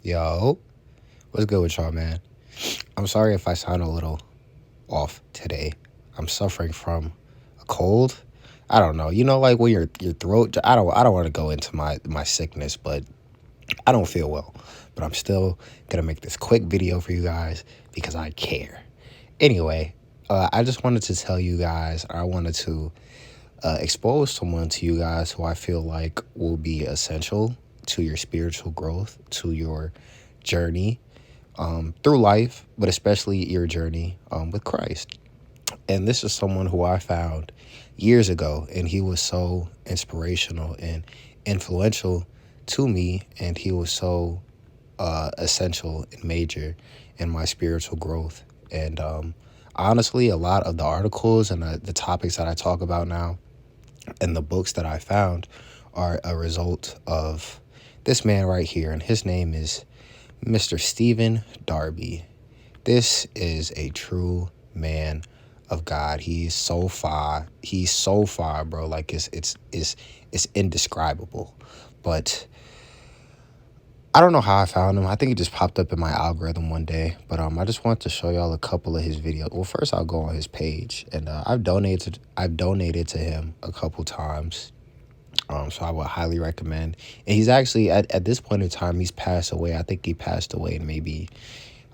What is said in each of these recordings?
Yo, what's good with y'all, man? I'm sorry if I sound a little off today. I'm suffering from a cold. I don't know. Like when your throat. I don't want to go into my sickness, but I don't feel well. But I'm still gonna make this quick video for you guys because I care. Anyway, I just wanted to tell you guys. I wanted to expose someone to you guys who I feel like will be essential to your spiritual growth, to your journey through life, but especially your journey with Christ. And this is someone who I found years ago, and he was so inspirational and influential to me, and he was so essential and major in my spiritual growth. And honestly, a lot of the articles and the topics that I talk about now and the books that I found are a result of this man right here, and his name is Mr. Stephen Darby. This is a true man of God. He's so far. He's so far, bro. Like it's indescribable. But I don't know how I found him. I think he just popped up in my algorithm one day. But I just want to show y'all a couple of his videos. Well, first I'll go on his page, and I've donated to him a couple times. So I would highly recommend. And he's actually at this point in time, he's passed away. I think he passed away in maybe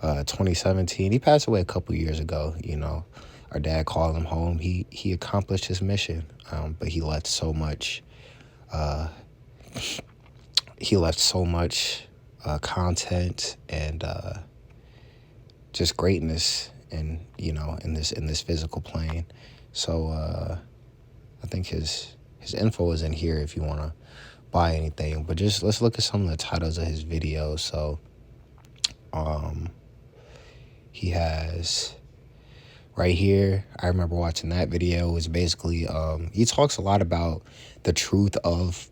2017. He passed away a couple years ago. Our dad called him home. He accomplished his mission, but he left so much. He left so much content and just greatness, and in this physical plane. So I think his info is in here if you want to buy anything. But just let's look at some of the titles of his videos. So he has right here, I remember watching that video. It was basically he talks a lot about the truth of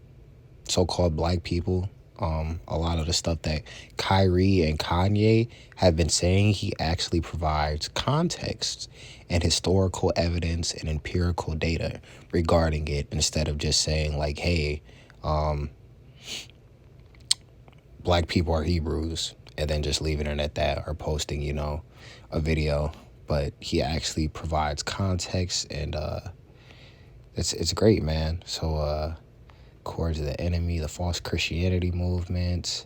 so-called black people. A lot of the stuff that Kyrie and Kanye have been saying, he actually provides context and historical evidence and empirical data regarding it, instead of just saying like, hey, black people are Hebrews, and then just leaving it at that, or posting, a video. But he actually provides context, and it's great, man. So Chords of the Enemy, the false Christianity movement.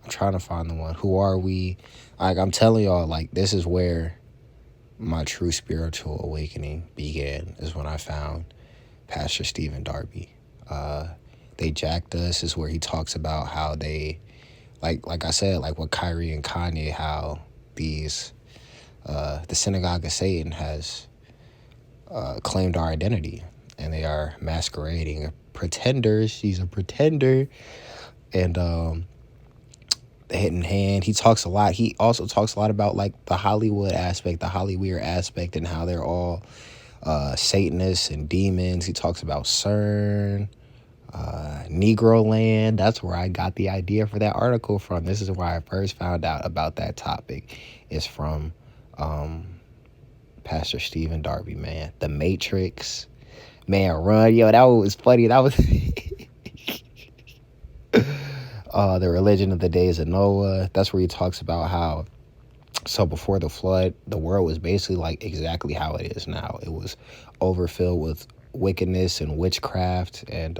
I'm trying to find the one. Who are we? Like, I'm telling y'all, like, this is where my true spiritual awakening began, is when I found Pastor Stephen Darby. They Jacked Us is where he talks about how they, like I said, like with Kyrie and Kanye, how these, the synagogue of Satan has claimed our identity, and they are masquerading pretenders. She's a pretender. And the hidden hand. He talks a lot. He also talks a lot about like the Hollywood aspect, the Hollyweird aspect, and how they're all Satanists and demons. He talks about CERN, Negro Land. That's where I got the idea for that article from. This is where I first found out about that topic. It's from Pastor Stephen Darby, man. The Matrix. Man, run. Yo, that was funny. That was the religion of the days of Noah. That's where he talks about how, so before the flood, the world was basically like exactly how it is now. It was overfilled with wickedness and witchcraft, and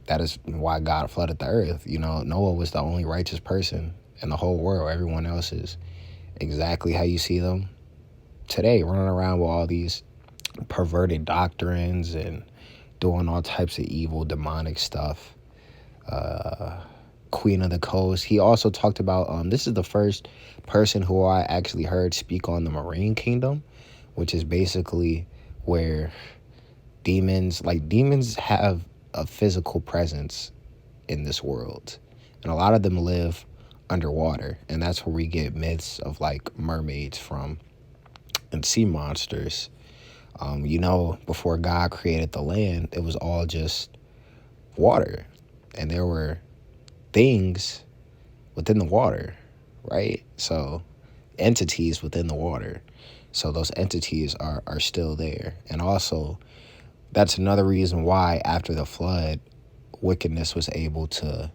that is why God flooded the earth. Noah was the only righteous person in the whole world. Everyone else is exactly how you see them today, running around with all these perverted doctrines and doing all types of evil, demonic stuff. Queen of the Coast. He also talked about, this is the first person who I actually heard speak on the Marine Kingdom, which is basically where demons have a physical presence in this world. And a lot of them live underwater. And that's where we get myths of like mermaids from, and sea monsters. Before God created the land, it was all just water. And there were things within the water, right? So entities within the water. So those entities are still there. And also, that's another reason why after the flood, wickedness was able to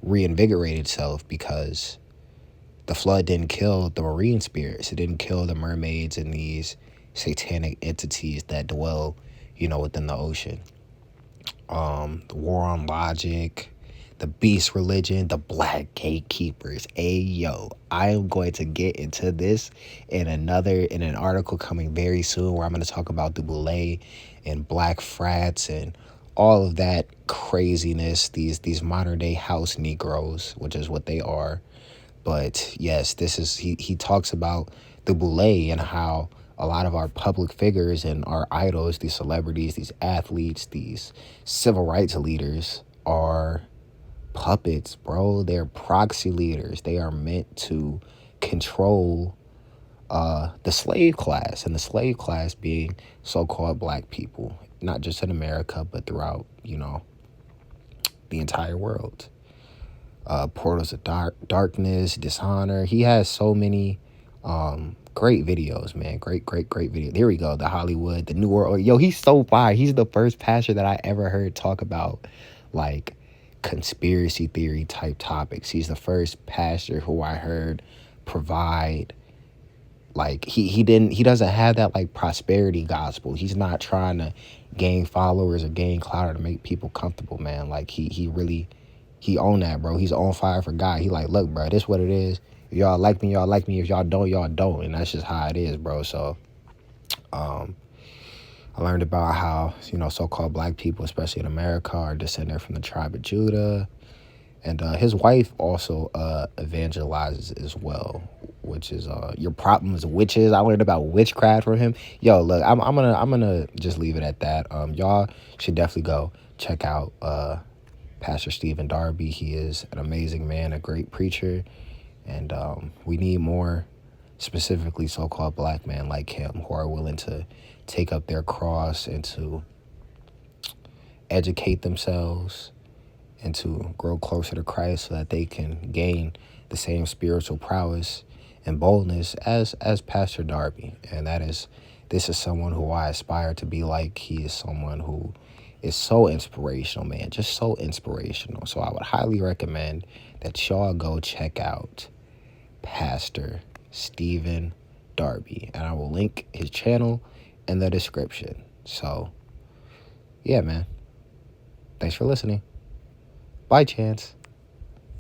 reinvigorate itself, because the flood didn't kill the marine spirits. It didn't kill the mermaids and these satanic entities that dwell, within the ocean. The war on logic, the beast religion, the black gatekeepers. Yo, I am going to get into this in an article coming very soon, where I'm going to talk about the Boule and black frats and all of that craziness. These modern day house Negroes, which is what they are. But yes, this is he talks about the Boule and how a lot of our public figures and our idols, these celebrities, these athletes, these civil rights leaders are puppets, bro. They're proxy leaders. They are meant to control the slave class, and the slave class being so-called black people, not just in America, but throughout, the entire world. Portals of Darkness, Dishonor. He has so many great videos, man. Great video. There we go. The Hollywood, the New World. Yo, he's so fire. He's the first pastor that I ever heard talk about like conspiracy theory type topics. He's the first pastor who I heard provide, like, he doesn't have that like prosperity gospel. He's not trying to gain followers or gain clout or to make people comfortable, man. Like he really he own that, bro. He's on fire for God. He like, look, bro, this what it is. If y'all like me, y'all like me. If y'all don't, y'all don't. And that's just how it is, bro. So I learned about how, so-called black people, especially in America, are descended from the tribe of Judah. And his wife also evangelizes as well, which is your problems witches. I learned about witchcraft from him. Yo, look, I'm gonna just leave it at that. Y'all should definitely go check out Pastor Stephen Darby. He is an amazing man, a great preacher, and we need more, specifically so-called black men like him, who are willing to take up their cross and to educate themselves and to grow closer to Christ, so that they can gain the same spiritual prowess and boldness as Pastor Darby. And this is someone who I aspire to be like. He is someone who is so inspirational, man, just so inspirational. So I would highly recommend that y'all go check out Pastor Stephen Darby, and I will link his channel in the description. So yeah, man, thanks for listening. Bye, Chance.